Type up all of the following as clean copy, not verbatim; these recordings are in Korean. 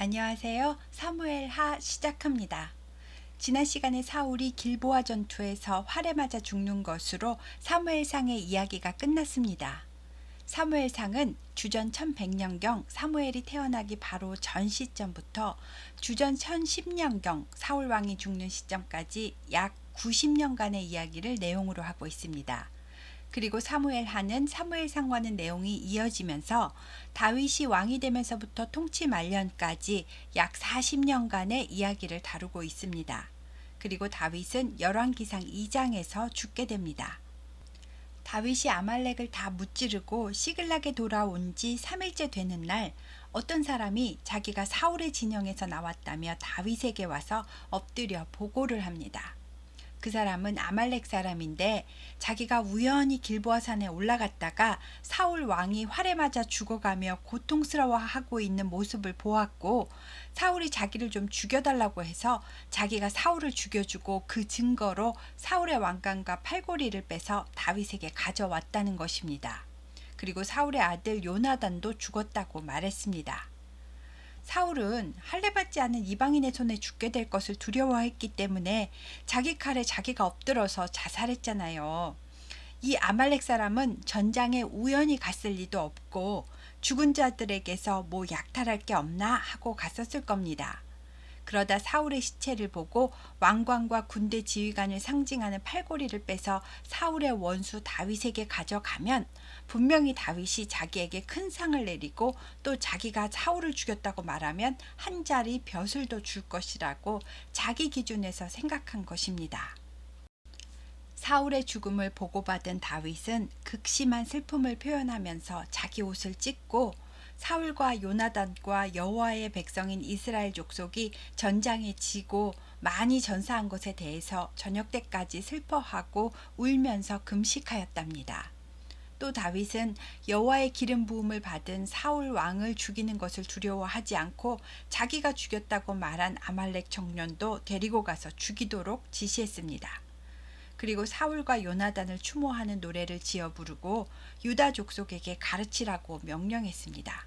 안녕하세요. 사무엘하 시작합니다. 지난 시간에 사울이 길보아 전투에서 활에 맞아 죽는 것으로 사무엘상의 이야기가 끝났습니다. 사무엘상은 주전 1100년경 사무엘이 태어나기 바로 전 시점부터 주전 1010년경 사울 왕이 죽는 시점까지 약 90년간의 이야기를 내용으로 하고 있습니다. 그리고 사무엘하는 사무엘상과는 내용이 이어지면서 다윗이 왕이 되면서부터 통치 말년까지 약 40년간의 이야기를 다루고 있습니다. 그리고 다윗은 열왕기상 2장에서 죽게 됩니다. 다윗이 아말렉을 다 무찌르고 시글락에 돌아온 지 3일째 되는 날, 어떤 사람이 자기가 사울의 진영에서 나왔다며 다윗에게 와서 엎드려 보고를 합니다. 그 사람은 아말렉 사람인데 자기가 우연히 길보아 산에 올라갔다가 사울 왕이 활에 맞아 죽어가며 고통스러워하고 있는 모습을 보았고, 사울이 자기를 좀 죽여달라고 해서 자기가 사울을 죽여주고 그 증거로 사울의 왕관과 팔고리를 빼서 다윗에게 가져왔다는 것입니다. 그리고 사울의 아들 요나단도 죽었다고 말했습니다. 사울은 할례받지 않은 이방인의 손에 죽게 될 것을 두려워했기 때문에 자기 칼에 자기가 엎드려서 자살했잖아요. 이 아말렉 사람은 전장에 우연히 갔을 리도 없고 죽은 자들에게서 뭐 약탈할 게 없나 하고 갔었을 겁니다. 그러다 사울의 시체를 보고 왕관과 군대 지휘관을 상징하는 팔고리를 빼서 사울의 원수 다윗에게 가져가면 분명히 다윗이 자기에게 큰 상을 내리고 또 자기가 사울을 죽였다고 말하면 한 자리 벼슬도 줄 것이라고 자기 기준에서 생각한 것입니다. 사울의 죽음을 보고받은 다윗은 극심한 슬픔을 표현하면서 자기 옷을 찢고 사울과 요나단과 여호와의 백성인 이스라엘 족속이 전장에 지고 많이 전사한 것에 대해서 저녁 때까지 슬퍼하고 울면서 금식하였답니다. 또 다윗은 여호와의 기름 부음을 받은 사울 왕을 죽이는 것을 두려워하지 않고 자기가 죽였다고 말한 아말렉 청년도 데리고 가서 죽이도록 지시했습니다. 그리고 사울과 요나단을 추모하는 노래를 지어 부르고 유다 족속에게 가르치라고 명령했습니다.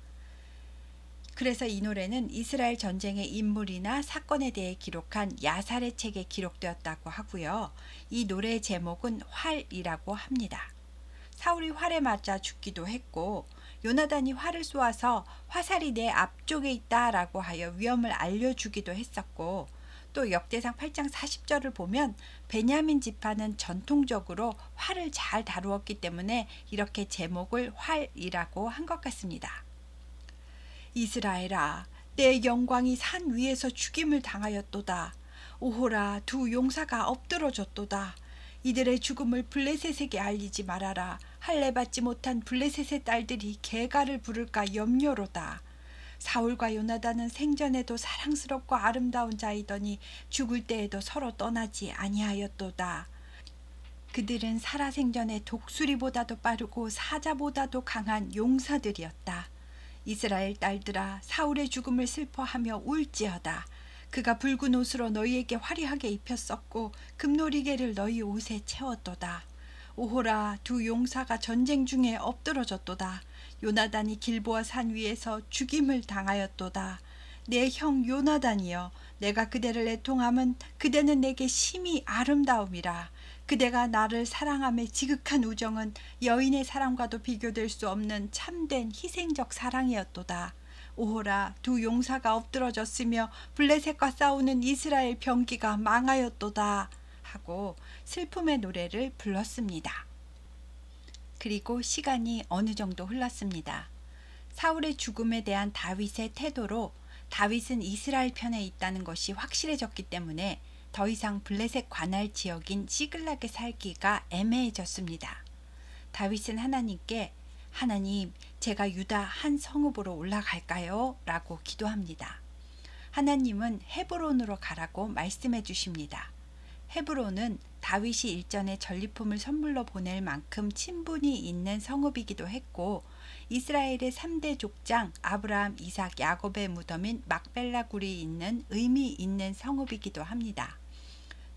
그래서 이 노래는 이스라엘 전쟁의 인물이나 사건에 대해 기록한 야살의 책에 기록되었다고 하고요. 이 노래의 제목은 활이라고 합니다. 사울이 활에 맞아 죽기도 했고 요나단이 활을 쏘아서 화살이 내 앞쪽에 있다라고 하여 위험을 알려주기도 했었고, 또 역대상 8장 40절을 보면 베냐민 지파는 전통적으로 활을 잘 다루었기 때문에 이렇게 제목을 활이라고 한 것 같습니다. 이스라엘아, 내 영광이 산 위에서 죽임을 당하였도다. 오호라, 두 용사가 엎드러졌도다. 이들의 죽음을 블레셋에게 알리지 말아라. 할례받지 못한 블레셋의 딸들이 개가를 부를까 염려로다. 사울과 요나단은 생전에도 사랑스럽고 아름다운 자이더니 죽을 때에도 서로 떠나지 아니하였도다. 그들은 살아생전에 독수리보다도 빠르고 사자보다도 강한 용사들이었다. 이스라엘 딸들아, 사울의 죽음을 슬퍼하며 울지어다. 그가 붉은 옷으로 너희에게 화려하게 입혔었고 금놀이개를 너희 옷에 채웠도다. 오호라, 두 용사가 전쟁 중에 엎드러졌도다. 요나단이 길보아 산 위에서 죽임을 당하였도다. 내 형 요나단이여, 내가 그대를 애통함은 그대는 내게 심히 아름다움이라. 그대가 나를 사랑함의 지극한 우정은 여인의 사랑과도 비교될 수 없는 참된 희생적 사랑이었도다. 오호라, 두 용사가 엎드러졌으며 블레셋과 싸우는 이스라엘 병기가 망하였도다 하고 슬픔의 노래를 불렀습니다. 그리고 시간이 어느 정도 흘렀습니다. 사울의 죽음에 대한 다윗의 태도로 다윗은 이스라엘 편에 있다는 것이 확실해졌기 때문에 더 이상 블레셋 관할 지역인 시글락에 살기가 애매해졌습니다. 다윗은 하나님께 하나님, 제가 유다 한 성읍으로 올라갈까요? 라고 기도합니다. 하나님은 헤브론으로 가라고 말씀해 주십니다. 헤브론은 다윗이 일전에 전리품을 선물로 보낼 만큼 친분이 있는 성읍이기도 했고, 이스라엘의 3대 족장 아브라함, 이삭, 야곱의 무덤인 막벨라굴이 있는 의미 있는 성읍이기도 합니다.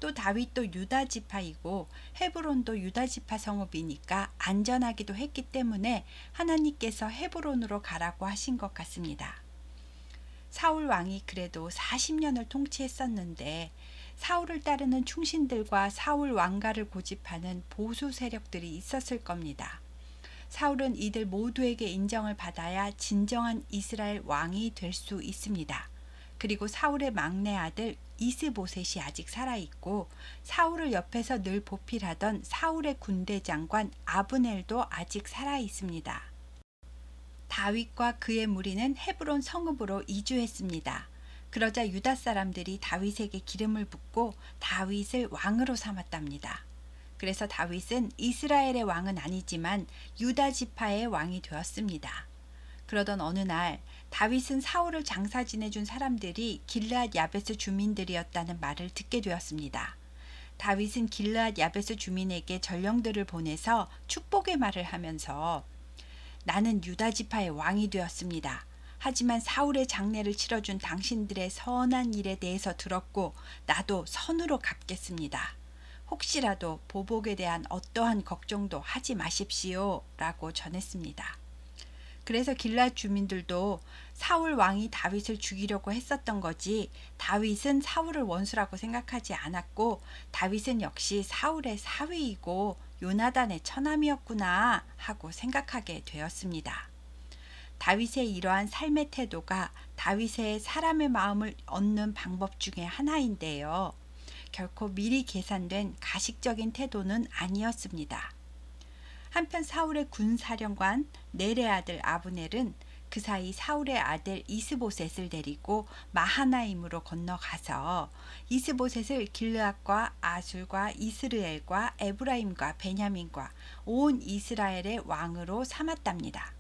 또 다윗도 유다 지파이고 헤브론도 유다 지파 성읍이니까 안전하기도 했기 때문에 하나님께서 헤브론으로 가라고 하신 것 같습니다. 사울 왕이 그래도 40년을 통치했었는데 사울을 따르는 충신들과 사울 왕가를 고집하는 보수 세력들이 있었을 겁니다. 사울은 이들 모두에게 인정을 받아야 진정한 이스라엘 왕이 될 수 있습니다. 그리고 사울의 막내 아들 이스보셋이 아직 살아있고 사울을 옆에서 늘 보필하던 사울의 군대 장관 아브넬도 아직 살아있습니다. 다윗과 그의 무리는 헤브론 성읍으로 이주했습니다. 그러자 유다 사람들이 다윗에게 기름을 붓고 다윗을 왕으로 삼았답니다. 그래서 다윗은 이스라엘의 왕은 아니지만 유다 지파의 왕이 되었습니다. 그러던 어느 날 다윗은 사울을 장사 지내준 사람들이 길르앗 야베스 주민들이었다는 말을 듣게 되었습니다. 다윗은 길르앗 야베스 주민에게 전령들을 보내서 축복의 말을 하면서 나는 유다 지파의 왕이 되었습니다. 하지만 사울의 장례를 치러준 당신들의 선한 일에 대해서 들었고 나도 선으로 갚겠습니다. 혹시라도 보복에 대한 어떠한 걱정도 하지 마십시오 라고 전했습니다. 그래서 길앗 주민들도 사울 왕이 다윗을 죽이려고 했었던 거지 다윗은 사울을 원수라고 생각하지 않았고 다윗은 역시 사울의 사위이고 요나단의 처남이었구나 하고 생각하게 되었습니다. 다윗의 이러한 삶의 태도가 다윗의 사람의 마음을 얻는 방법 중에 하나인데요. 결코 미리 계산된 가식적인 태도는 아니었습니다. 한편 사울의 군사령관 넬의 아들 아브넬은 그 사이 사울의 아들 이스보셋을 데리고 마하나임으로 건너가서 이스보셋을 길르앗과 아술과 이스르엘과 에브라임과 베냐민과 온 이스라엘의 왕으로 삼았답니다.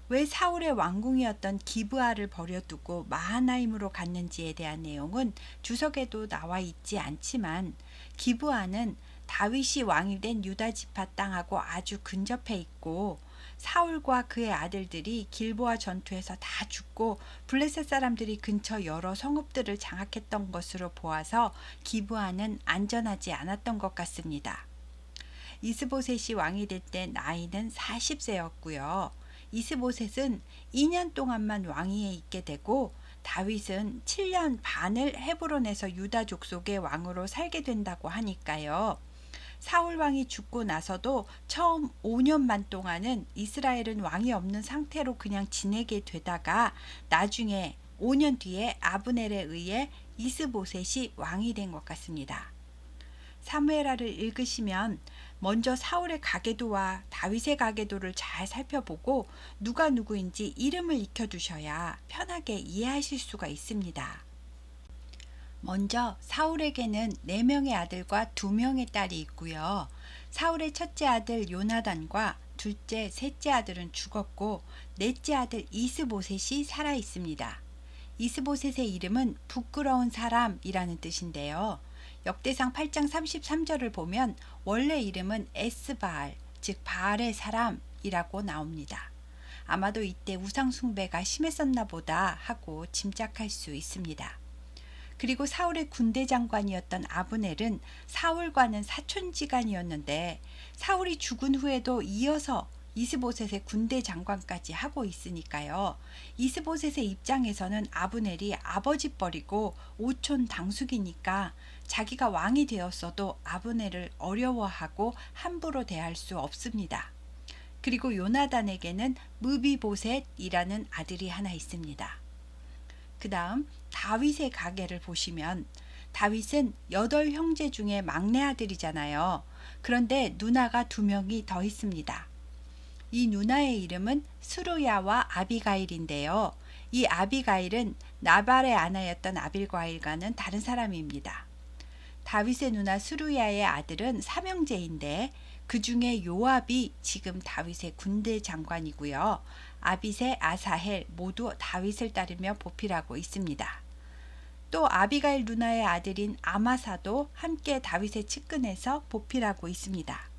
왜 사울의 왕궁이었던 기브아를 버려두고 마하나임으로 갔는지에 대한 내용은 주석에도 나와 있지 않지만 기브아는 다윗이 왕이 된 유다 지파 땅하고 아주 근접해 있고 사울과 그의 아들들이 길보아 전투에서 다 죽고 블레셋 사람들이 근처 여러 성읍들을 장악했던 것으로 보아서 기브아는 안전하지 않았던 것 같습니다. 이스보셋이 왕이 될 때 나이는 40세였고요. 이스보셋은 2년 동안만 왕위에 있게 되고 다윗은 7년 반을 헤브론에서 유다 족속의 왕으로 살게 된다고 하니까요. 사울 왕이 죽고 나서도 처음 5년만 동안은 이스라엘은 왕이 없는 상태로 그냥 지내게 되다가 나중에 5년 뒤에 아브넬에 의해 이스보셋이 왕이 된 것 같습니다. 사무엘하를 읽으시면 먼저 사울의 가계도와 다윗의 가계도를 잘 살펴보고 누가 누구인지 이름을 익혀두셔야 편하게 이해하실 수가 있습니다. 먼저 사울에게는 4명의 아들과 2명의 딸이 있고요. 사울의 첫째 아들 요나단과 둘째, 셋째 아들은 죽었고 넷째 아들 이스보셋이 살아 있습니다. 이스보셋의 이름은 부끄러운 사람이라는 뜻인데요. 역대상 8장 33절을 보면 원래 이름은 에스바알, 즉 바알의 사람이라고 나옵니다. 아마도 이때 우상 숭배가 심했었나 보다 하고 짐작할 수 있습니다. 그리고 사울의 군대 장관이었던 아브넬은 사울과는 사촌지간이었는데 사울이 죽은 후에도 이어서 이스보셋의 군대 장관까지 하고 있으니까요. 이스보셋의 입장에서는 아브넬이 아버지 뻘이고 오촌 당숙이니까 자기가 왕이 되었어도 아브넬을 어려워하고 함부로 대할 수 없습니다. 그리고 요나단에게는 무비보셋이라는 아들이 하나 있습니다. 그 다음 다윗의 가계를 보시면 다윗은 8형제 중에 막내 아들이잖아요. 그런데 누나가 2명이 더 있습니다. 이 누나의 이름은 스루야와 아비가일인데요. 이 아비가일은 나발의 아내였던 아빌과일과는 다른 사람입니다. 다윗의 누나 스루야의 아들은 3형제인데 그 중에 요압이 지금 다윗의 군대 장관이고요. 아빗의 아사헬 모두 다윗을 따르며 보필하고 있습니다. 또 아비가일 누나의 아들인 아마사도 함께 다윗의 측근에서 보필하고 있습니다.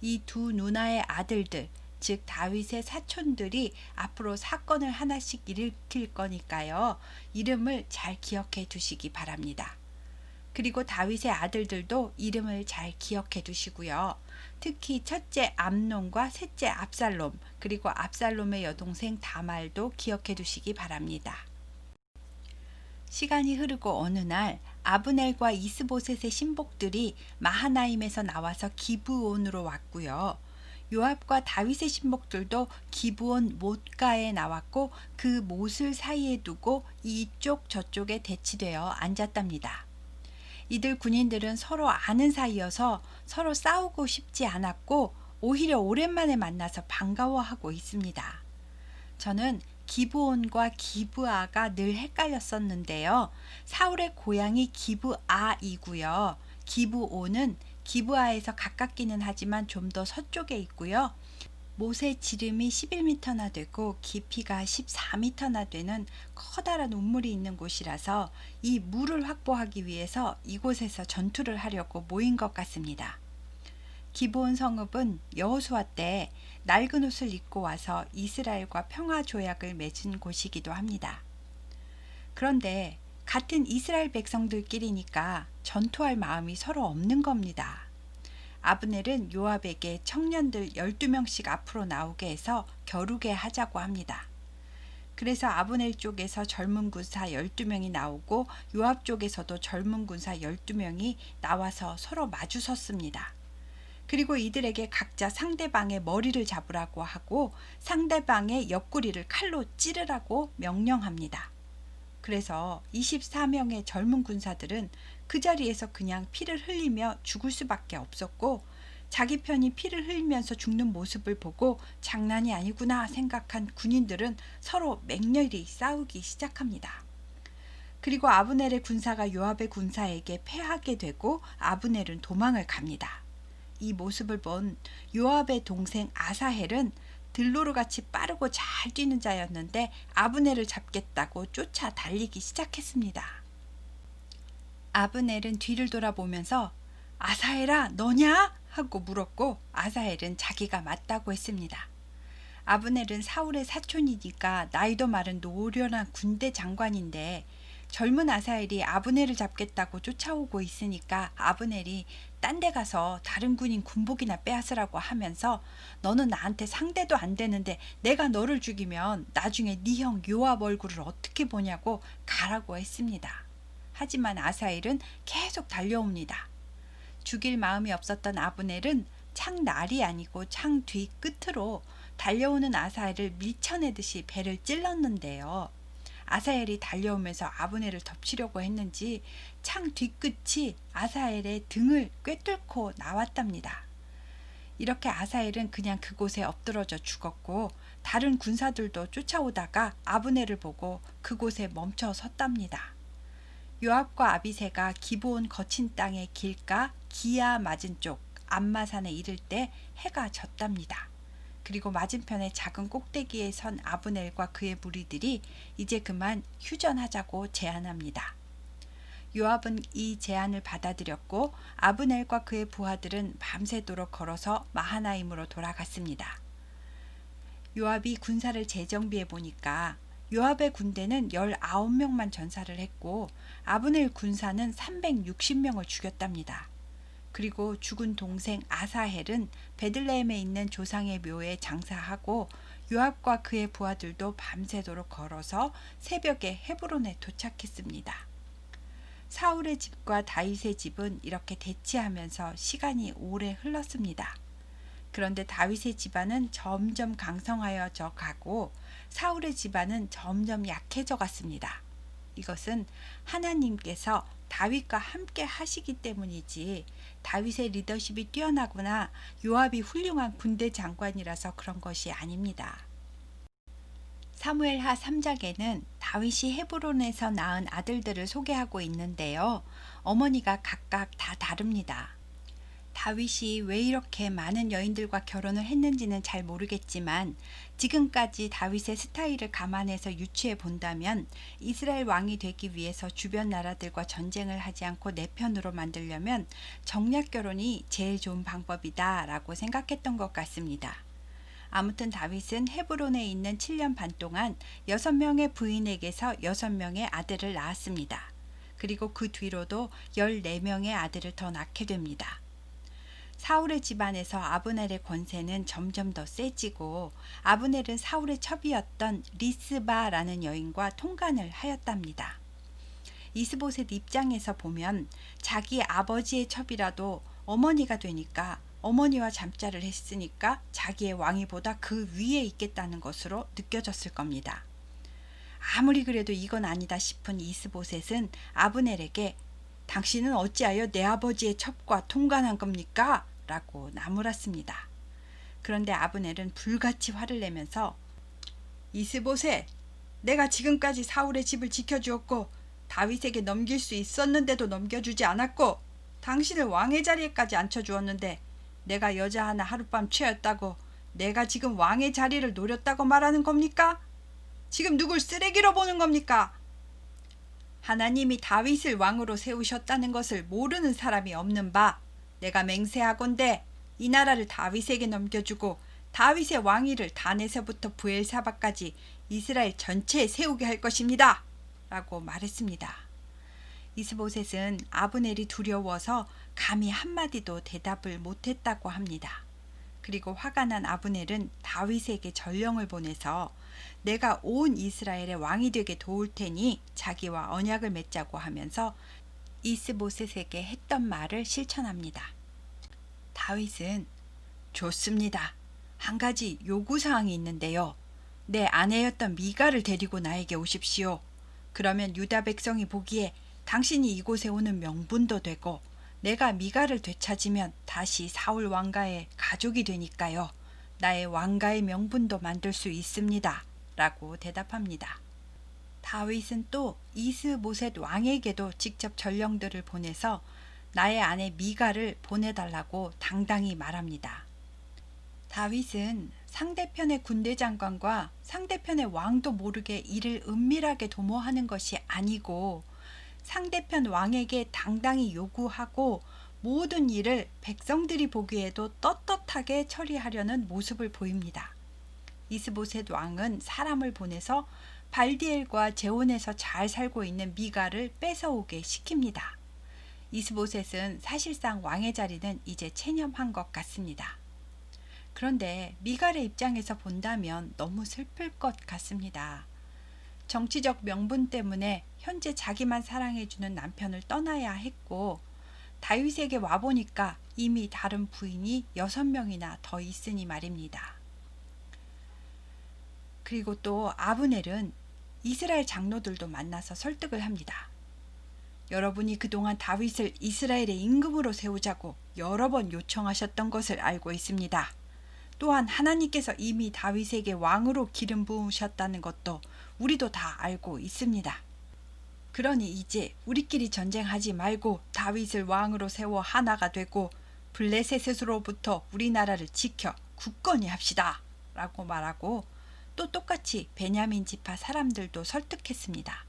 이 2 누나의 아들들, 즉 다윗의 사촌들이 앞으로 사건을 하나씩 일으킬 거니까요. 이름을 잘 기억해 두시기 바랍니다. 그리고 다윗의 아들들도 이름을 잘 기억해 두시고요. 특히 첫째 암논과 셋째 압살롬, 그리고 압살롬의 여동생 다말도 기억해 두시기 바랍니다. 시간이 흐르고 어느 날 아브넬과 이스보셋의 신복들이 마하나임에서 나와서 기브온으로 왔고요. 요압과 다윗의 신복들도 기브온 못가에 나왔고 그 못을 사이에 두고 이쪽 저쪽에 대치되어 앉았답니다. 이들 군인들은 서로 아는 사이여서 서로 싸우고 싶지 않았고 오히려 오랜만에 만나서 반가워하고 있습니다. 저는 기브온과 기브아가 늘 헷갈렸었는데요. 사울의 고향이 기브아이고요. 기브온은 기브아에서 가깝기는 하지만 좀 더 서쪽에 있고요. 못의 지름이 11m나 되고 깊이가 14m나 되는 커다란 우물이 있는 곳이라서 이 물을 확보하기 위해서 이곳에서 전투를 하려고 모인 것 같습니다. 기브온 성읍은 여호수아 때 낡은 옷을 입고 와서 이스라엘과 평화 조약을 맺은 곳이기도 합니다. 그런데 같은 이스라엘 백성들끼리니까 전투할 마음이 서로 없는 겁니다. 아브넬은 요압에게 청년들 12명씩 앞으로 나오게 해서 겨루게 하자고 합니다. 그래서 아브넬 쪽에서 젊은 군사 12명이 나오고 요압 쪽에서도 젊은 군사 12명이 나와서 서로 마주 섰습니다. 그리고 이들에게 각자 상대방의 머리를 잡으라고 하고 상대방의 옆구리를 칼로 찌르라고 명령합니다. 그래서 24명의 젊은 군사들은 그 자리에서 그냥 피를 흘리며 죽을 수밖에 없었고 자기 편이 피를 흘리면서 죽는 모습을 보고 장난이 아니구나 생각한 군인들은 서로 맹렬히 싸우기 시작합니다. 그리고 아브넬의 군사가 요압의 군사에게 패하게 되고 아브넬은 도망을 갑니다. 이 모습을 본 요압의 동생 아사헬은 들로르같이 빠르고 잘 뛰는 자였는데 아브넬을 잡겠다고 쫓아 달리기 시작했습니다. 아브넬은 뒤를 돌아보면서 아사헬아 너냐? 하고 물었고 아사헬은 자기가 맞다고 했습니다. 아브넬은 사울의 사촌이니까 나이도 많은 노련한 군대 장관인데 젊은 아사헬이 아브넬을 잡겠다고 쫓아오고 있으니까 아브넬이 딴 데 가서 다른 군인 군복이나 빼앗으라고 하면서 너는 나한테 상대도 안 되는데 내가 너를 죽이면 나중에 네 형 요압 얼굴을 어떻게 보냐고 가라고 했습니다. 하지만 아사헬은 계속 달려옵니다. 죽일 마음이 없었던 아브넬은 창 날이 아니고 창 뒤 끝으로 달려오는 아사헬을 밀쳐내듯이 배를 찔렀는데요. 아사헬이 달려오면서 아브넬을 덮치려고 했는지 창 뒤끝이 아사헬의 등을 꿰뚫고 나왔답니다. 이렇게 아사헬은 그냥 그곳에 엎드러져 죽었고 다른 군사들도 쫓아오다가 아브넬을 보고 그곳에 멈춰 섰답니다. 요압과 아비새가 기브온 거친 땅의 길가 기야 맞은 쪽 암마산에 이를 때 해가 졌답니다. 그리고 맞은편의 작은 꼭대기에 선 아브넬과 그의 무리들이 이제 그만 휴전하자고 제안합니다. 요압은 이 제안을 받아들였고 아브넬과 그의 부하들은 밤새도록 걸어서 마하나임으로 돌아갔습니다. 요압이 군사를 재정비해 보니까 요압의 군대는 19명만 전사를 했고 아브넬 군사는 360명을 죽였답니다. 그리고 죽은 동생 아사헬은 베들레헴에 있는 조상의 묘에 장사하고 요압과 그의 부하들도 밤새도록 걸어서 새벽에 헤브론에 도착했습니다. 사울의 집과 다윗의 집은 이렇게 대치하면서 시간이 오래 흘렀습니다. 그런데 다윗의 집안은 점점 강성하여져 가고 사울의 집안은 점점 약해져 갔습니다. 이것은 하나님께서 다윗과 함께 하시기 때문이지 다윗의 리더십이 뛰어나거나 요압이 훌륭한 군대 장관이라서 그런 것이 아닙니다. 사무엘하 3장에는 다윗이 헤브론에서 낳은 아들들을 소개하고 있는데요. 어머니가 각각 다 다릅니다. 다윗이 왜 이렇게 많은 여인들과 결혼을 했는지는 잘 모르겠지만 지금까지 다윗의 스타일을 감안해서 유추해 본다면 이스라엘 왕이 되기 위해서 주변 나라들과 전쟁을 하지 않고 내 편으로 만들려면 정략 결혼이 제일 좋은 방법이다 라고 생각했던 것 같습니다. 아무튼 다윗은 헤브론에 있는 7년 반 동안 6명의 부인에게서 6명의 아들을 낳았습니다. 그리고 그 뒤로도 14명의 아들을 더 낳게 됩니다. 사울의 집안에서 아브넬의 권세는 점점 더 세지고 아브넬은 사울의 첩이었던 리스바라는 여인과 통간을 하였답니다. 이스보셋 입장에서 보면 자기 아버지의 첩이라도 어머니가 되니까 어머니와 잠자를 했으니까 자기의 왕위보다 그 위에 있겠다는 것으로 느껴졌을 겁니다. 아무리 그래도 이건 아니다 싶은 이스보셋은 아브넬에게 당신은 어찌하여 내 아버지의 첩과 통관한 겁니까? 라고 나무랐습니다. 그런데 아브넬은 불같이 화를 내면서 이스보셋, 내가 지금까지 사울의 집을 지켜주었고 다윗에게 넘길 수 있었는데도 넘겨주지 않았고 당신을 왕의 자리에까지 앉혀주었는데 내가 여자 하나 하룻밤 채였다고 내가 지금 왕의 자리를 노렸다고 말하는 겁니까? 지금 누굴 쓰레기로 보는 겁니까? 하나님이 다윗을 왕으로 세우셨다는 것을 모르는 사람이 없는 바 내가 맹세하건대 이 나라를 다윗에게 넘겨주고 다윗의 왕위를 단에서부터 브엘사바까지 이스라엘 전체에 세우게 할 것입니다. 라고 말했습니다. 이스보셋은 아브넬이 두려워서 감히 한마디도 대답을 못했다고 합니다. 그리고 화가 난 아브넬은 다윗에게 전령을 보내서 내가 온 이스라엘의 왕이 되게 도울 테니 자기와 언약을 맺자고 하면서 이스보셋에게 했던 말을 실천합니다. 다윗은 좋습니다. 한 가지 요구사항이 있는데요. 내 아내였던 미갈을 데리고 나에게 오십시오. 그러면 유다 백성이 보기에 당신이 이곳에 오는 명분도 되고 내가 미갈을 되찾으면 다시 사울 왕가의 가족이 되니까요. 나의 왕가의 명분도 만들 수 있습니다. 라고 대답합니다. 다윗은 또 이스보셋 왕에게도 직접 전령들을 보내서 나의 아내 미갈을 보내달라고 당당히 말합니다. 다윗은 상대편의 군대 장관과 상대편의 왕도 모르게 이를 은밀하게 도모하는 것이 아니고 상대편 왕에게 당당히 요구하고 모든 일을 백성들이 보기에도 떳떳하게 처리하려는 모습을 보입니다. 이스보셋 왕은 사람을 보내서 발디엘과 제온에서 잘 살고 있는 미갈을 뺏어오게 시킵니다. 이스보셋은 사실상 왕의 자리는 이제 체념한 것 같습니다. 그런데 미갈의 입장에서 본다면 너무 슬플 것 같습니다. 정치적 명분 때문에 현재 자기만 사랑해주는 남편을 떠나야 했고 다윗에게 와보니까 이미 다른 부인이 6명이나 더 있으니 말입니다. 그리고 또 아브넬은 이스라엘 장로들도 만나서 설득을 합니다. 여러분이 그동안 다윗을 이스라엘의 임금으로 세우자고 여러 번 요청하셨던 것을 알고 있습니다. 또한 하나님께서 이미 다윗에게 왕으로 기름 부으셨다는 것도 우리도 다 알고 있습니다. 그러니 이제 우리끼리 전쟁하지 말고 다윗을 왕으로 세워 하나가 되고 블레셋으로부터 우리나라를 지켜 굳건히 합시다. 라고 말하고 또 똑같이 베냐민 지파 사람들도 설득했습니다.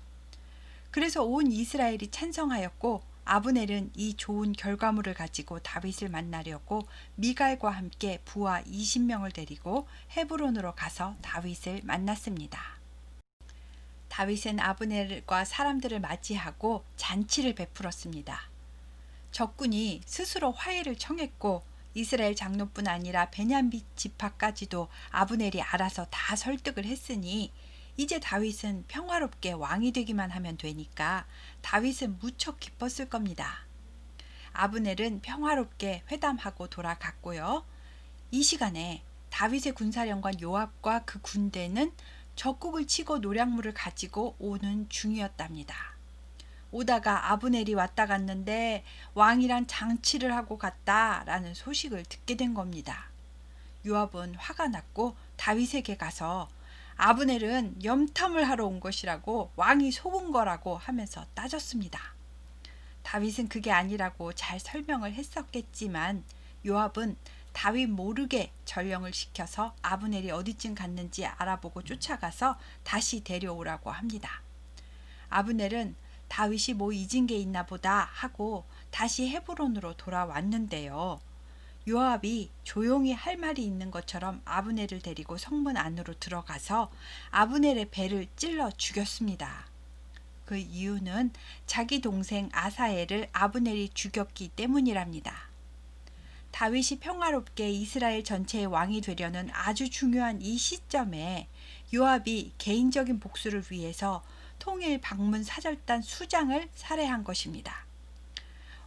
그래서 온 이스라엘이 찬성하였고 아브넬은 이 좋은 결과물을 가지고 다윗을 만나려고 미갈과 함께 부하 20명을 데리고 헤브론으로 가서 다윗을 만났습니다. 다윗은 아브넬과 사람들을 맞이하고 잔치를 베풀었습니다. 적군이 스스로 화해를 청했고 이스라엘 장로뿐 아니라 베냐민 지파까지도 아브넬이 알아서 다 설득을 했으니 이제 다윗은 평화롭게 왕이 되기만 하면 되니까 다윗은 무척 기뻤을 겁니다. 아브넬은 평화롭게 회담하고 돌아갔고요. 이 시간에 다윗의 군사령관 요압과 그 군대는 적국을 치고 노략물을 가지고 오는 중이었답니다. 오다가 아브넬이 왔다 갔는데 왕이랑 장치를 하고 갔다라는 소식을 듣게 된 겁니다. 요압은 화가 났고 다윗에게 가서 아브넬은 염탐을 하러 온 것이라고 왕이 속은 거라고 하면서 따졌습니다. 다윗은 그게 아니라고 잘 설명을 했었겠지만 요압은 다윗 모르게 전령을 시켜서 아브넬이 어디쯤 갔는지 알아보고 쫓아가서 다시 데려오라고 합니다. 아브넬은 다윗이 뭐 잊은 게 있나 보다 하고 다시 헤브론으로 돌아왔는데요. 요압이 조용히 할 말이 있는 것처럼 아브넬을 데리고 성문 안으로 들어가서 아브넬의 배를 찔러 죽였습니다. 그 이유는 자기 동생 아사엘을 아브넬이 죽였기 때문이랍니다. 다윗이 평화롭게 이스라엘 전체의 왕이 되려는 아주 중요한 이 시점에 요압이 개인적인 복수를 위해서 통일 방문 사절단 수장을 살해한 것입니다.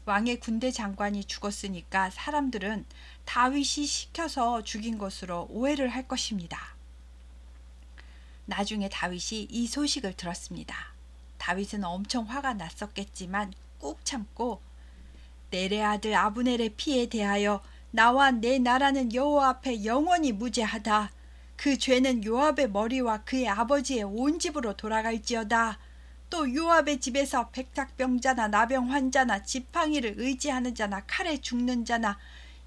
왕의 군대 장관이 죽었으니까 사람들은 다윗이 시켜서 죽인 것으로 오해를 할 것입니다. 나중에 다윗이 이 소식을 들었습니다. 다윗은 엄청 화가 났었겠지만 꾹 참고 넬의 아들 아브넬의 피에 대하여 나와 내 나라는 여호와 앞에 영원히 무죄하다. 그 죄는 요압의 머리와 그의 아버지의 온 집으로 돌아갈지어다. 또 요압의 집에서 백탁병자나 나병 환자나 지팡이를 의지하는 자나 칼에 죽는 자나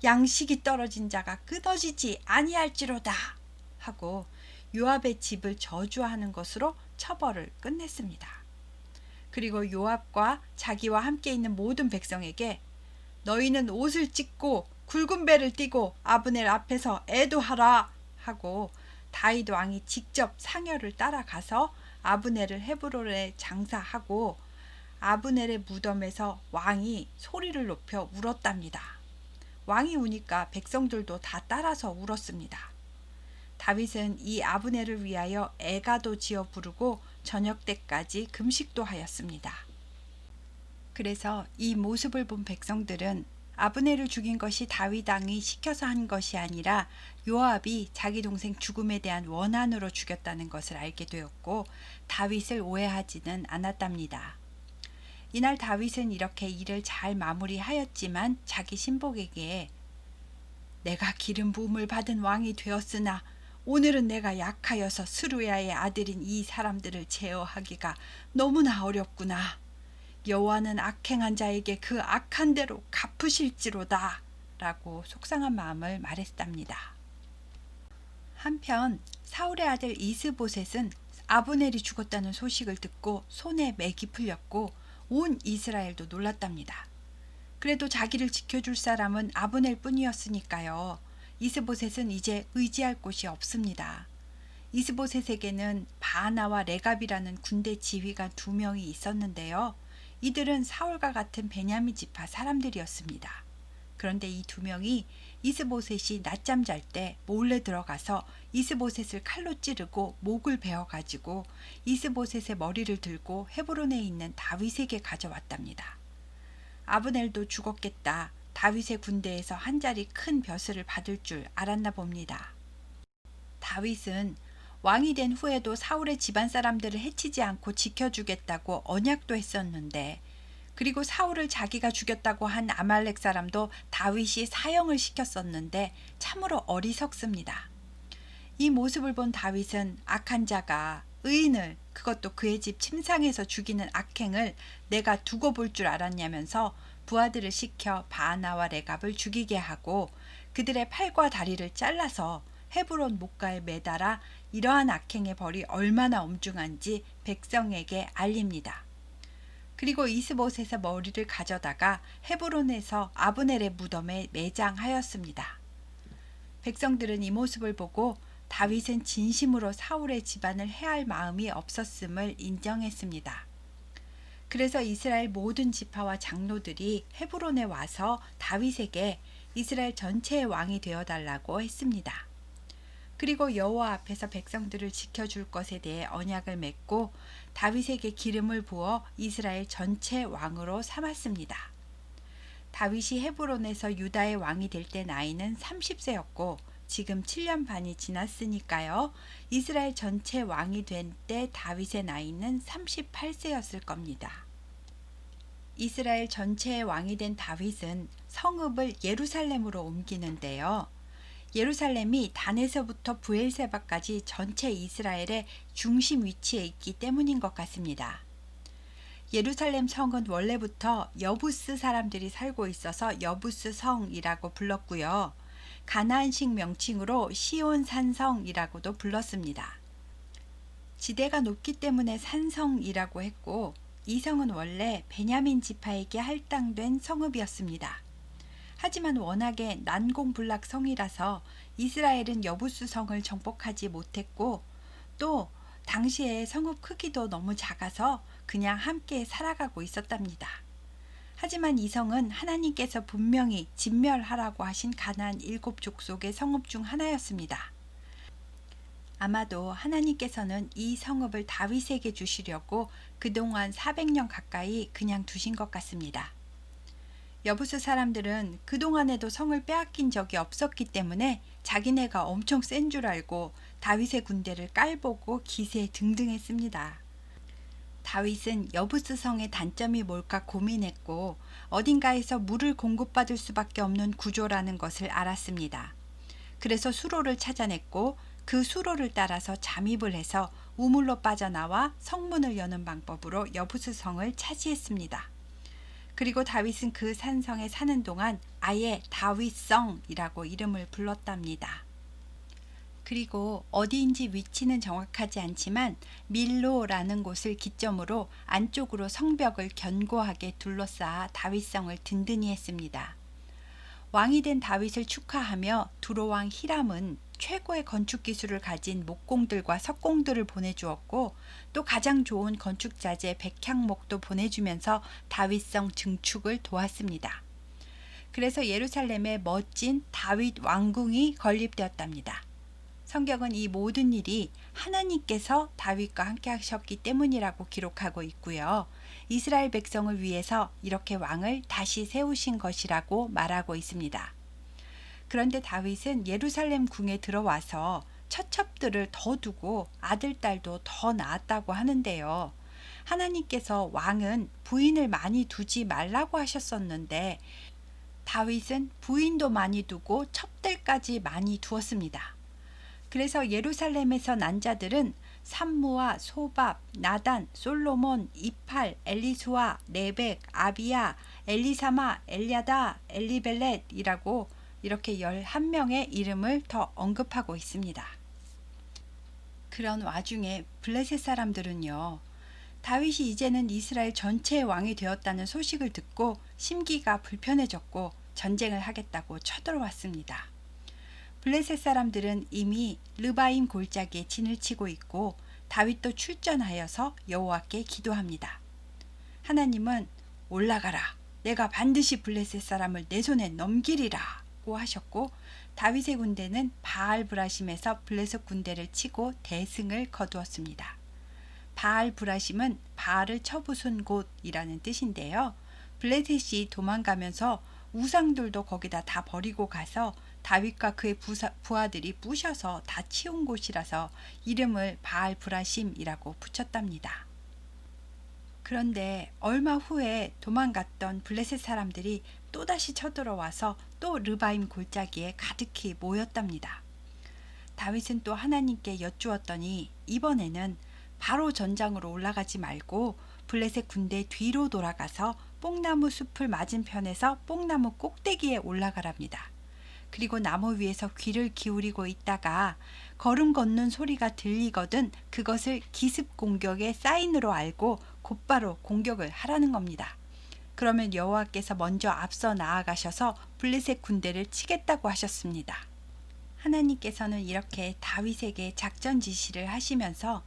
양식이 떨어진 자가 끊어지지 아니할지로다 하고 요압의 집을 저주하는 것으로 처벌을 끝냈습니다. 그리고 요압과 자기와 함께 있는 모든 백성에게 너희는 옷을 찢고 굵은 배를 띠고 아브넬 앞에서 애도하라 하고 다윗 왕이 직접 상여를 따라가서 아브넬을 헤브론에 장사하고 아브넬의 무덤에서 왕이 소리를 높여 울었답니다. 왕이 우니까 백성들도 다 따라서 울었습니다. 다윗은 이 아브넬을 위하여 애가도 지어 부르고 저녁 때까지 금식도 하였습니다. 그래서 이 모습을 본 백성들은 아브넬을 죽인 것이 다윗 왕이 시켜서 한 것이 아니라 요압이 자기 동생 죽음에 대한 원한으로 죽였다는 것을 알게 되었고 다윗을 오해하지는 않았답니다. 이날 다윗은 이렇게 일을 잘 마무리하였지만 자기 신복에게 내가 기름 부음을 받은 왕이 되었으나 오늘은 내가 약하여서 스루야의 아들인 이 사람들을 제어하기가 너무나 어렵구나. 여호와는 악행한 자에게 그 악한 대로 갚으실지로다 라고 속상한 마음을 말했답니다. 한편 사울의 아들 이스보셋은 아브넬이 죽었다는 소식을 듣고 손에 맥이 풀렸고 온 이스라엘도 놀랐답니다. 그래도 자기를 지켜줄 사람은 아브넬 뿐이었으니까요. 이스보셋은 이제 의지할 곳이 없습니다. 이스보셋에게는 바나와 레갑이라는 군대 지휘관 2명이 있었는데요. 이들은 사울과 같은 베냐민 지파 사람들이었습니다. 그런데 이 2명이 이스보셋이 낮잠 잘 때 몰래 들어가서 이스보셋을 칼로 찌르고 목을 베어가지고 이스보셋의 머리를 들고 헤브론에 있는 다윗에게 가져왔답니다. 아브넬도 죽었겠다. 다윗의 군대에서 한 자리 큰 벼슬을 받을 줄 알았나 봅니다. 다윗은 왕이 된 후에도 사울의 집안 사람들을 해치지 않고 지켜주겠다고 언약도 했었는데 그리고 사울을 자기가 죽였다고 한 아말렉 사람도 다윗이 사형을 시켰었는데 참으로 어리석습니다. 이 모습을 본 다윗은 악한 자가 의인을 그것도 그의 집 침상에서 죽이는 악행을 내가 두고 볼 줄 알았냐면서 부하들을 시켜 바나와 레갑을 죽이게 하고 그들의 팔과 다리를 잘라서 헤브론 목가에 매달아 이러한 악행의 벌이 얼마나 엄중한지 백성에게 알립니다. 그리고 이스보셋의 머리를 가져다가 헤브론에서 아브넬의 무덤에 매장하였습니다. 백성들은 이 모습을 보고 다윗은 진심으로 사울의 집안을 해할 마음이 없었음을 인정했습니다. 그래서 이스라엘 모든 지파와 장로들이 헤브론에 와서 다윗에게 이스라엘 전체의 왕이 되어달라고 했습니다. 그리고 여호와 앞에서 백성들을 지켜줄 것에 대해 언약을 맺고 다윗에게 기름을 부어 이스라엘 전체 왕으로 삼았습니다. 다윗이 헤브론에서 유다의 왕이 될 때 나이는 30세였고 지금 7년 반이 지났으니까요. 이스라엘 전체 왕이 된 때 다윗의 나이는 38세였을 겁니다. 이스라엘 전체의 왕이 된 다윗은 성읍을 예루살렘으로 옮기는데요. 예루살렘이 단에서부터 브엘세바까지 전체 이스라엘의 중심 위치에 있기 때문인 것 같습니다. 예루살렘 성은 원래부터 여부스 사람들이 살고 있어서 여부스 성이라고 불렀고요. 가나안식 명칭으로 시온 산성이라고도 불렀습니다. 지대가 높기 때문에 산성이라고 했고 이 성은 원래 베냐민 지파에게 할당된 성읍이었습니다. 하지만 워낙에 난공불락 성이라서 이스라엘은 여부스 성을 정복하지 못했고 또 당시에 성읍 크기도 너무 작아서 그냥 함께 살아가고 있었답니다. 하지만 이 성은 하나님께서 분명히 진멸하라고 하신 가나안 7족속의 성읍 중 하나였습니다. 아마도 하나님께서는 이 성읍을 다윗에게 주시려고 그동안 400년 가까이 그냥 두신 것 같습니다. 여부수 사람들은 그동안에도 성을 빼앗긴 적이 없었기 때문에 자기네가 엄청 센 줄 알고 다윗의 군대를 깔보고 기세에 등등했습니다. 다윗은 여부스 성의 단점이 뭘까 고민했고 어딘가에서 물을 공급받을 수밖에 없는 구조라는 것을 알았습니다. 그래서 수로를 찾아냈고 그 수로를 따라서 잠입을 해서 우물로 빠져나와 성문을 여는 방법으로 여부스 성을 차지했습니다. 그리고 다윗은 그 산성에 사는 동안 아예 다윗성이라고 이름을 불렀답니다. 그리고 어디인지 위치는 정확하지 않지만 밀로라는 곳을 기점으로 안쪽으로 성벽을 견고하게 둘러싸아 다윗성을 든든히 했습니다. 왕이 된 다윗을 축하하며 두로왕 히람은 최고의 건축 기술을 가진 목공들과 석공들을 보내주었고 또 가장 좋은 건축 자재 백향목도 보내주면서 다윗성 증축을 도왔습니다. 그래서 예루살렘에 멋진 다윗 왕궁이 건립되었답니다. 성경은 이 모든 일이 하나님께서 다윗과 함께 하셨기 때문이라고 기록하고 있고요. 이스라엘 백성을 위해서 이렇게 왕을 다시 세우신 것이라고 말하고 있습니다. 그런데 다윗은 예루살렘 궁에 들어와서 처첩들을 더 두고 아들, 딸도 더 낳았다고 하는데요. 하나님께서 왕은 부인을 많이 두지 말라고 하셨었는데 다윗은 부인도 많이 두고 첩들까지 많이 두었습니다. 그래서 예루살렘에서 난 자들은 삼무와 소밥, 나단, 솔로몬, 이팔, 엘리수아, 레벡, 아비야, 엘리사마, 엘야다, 엘리벨렛이라고 이렇게 11명의 이름을 더 언급하고 있습니다. 그런 와중에 블레셋 사람들은요. 다윗이 이제는 이스라엘 전체의 왕이 되었다는 소식을 듣고 심기가 불편해졌고 전쟁을 하겠다고 쳐들어왔습니다. 블레셋 사람들은 이미 르바임 골짜기에 진을 치고 있고 다윗도 출전하여서 여호와께 기도합니다. 하나님은 올라가라. 내가 반드시 블레셋 사람을 내 손에 넘기리라 고 하셨고 다윗의 군대는 바알브라심에서 블레셋 군대를 치고 대승을 거두었습니다. 바알브라심은 바알을 쳐부순 곳이라는 뜻인데요. 블레셋이 도망가면서 우상들도 거기다 다 버리고 가서 다윗과 그의 부하들이 부셔서 다 치운 곳이라서 이름을 바알브라심이라고 붙였답니다. 그런데 얼마 후에 도망갔던 블레셋 사람들이 또다시 쳐들어와서 또 르바임 골짜기에 가득히 모였답니다. 다윗은 또 하나님께 여쭈었더니 이번에는 바로 전장으로 올라가지 말고 블레셋 군대 뒤로 돌아가서 뽕나무 숲을 맞은편에서 뽕나무 꼭대기에 올라가랍니다. 그리고 나무 위에서 귀를 기울이고 있다가 걸음 걷는 소리가 들리거든 그것을 기습 공격의 사인으로 알고 곧바로 공격을 하라는 겁니다. 그러면 여호와께서 먼저 앞서 나아가셔서 블레셋 군대를 치겠다고 하셨습니다. 하나님께서는 이렇게 다윗에게 작전 지시를 하시면서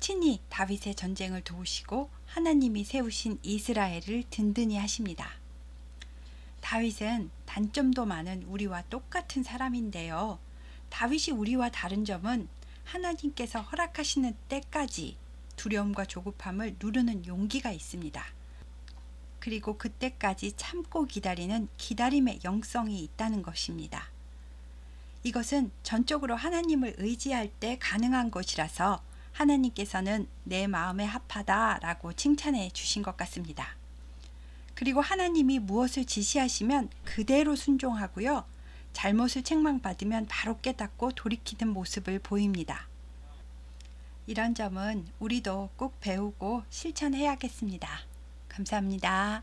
친히 다윗의 전쟁을 도우시고 하나님이 세우신 이스라엘을 든든히 하십니다. 다윗은 단점도 많은 우리와 똑같은 사람인데요. 다윗이 우리와 다른 점은 하나님께서 허락하시는 때까지 두려움과 조급함을 누르는 용기가 있습니다. 그리고 그때까지 참고 기다리는 기다림의 영성이 있다는 것입니다. 이것은 전적으로 하나님을 의지할 때 가능한 것이라서 하나님께서는 내 마음에 합하다라고 칭찬해 주신 것 같습니다. 그리고 하나님이 무엇을 지시하시면 그대로 순종하고요. 잘못을 책망받으면 바로 깨닫고 돌이키는 모습을 보입니다. 이런 점은 우리도 꼭 배우고 실천해야겠습니다. 감사합니다.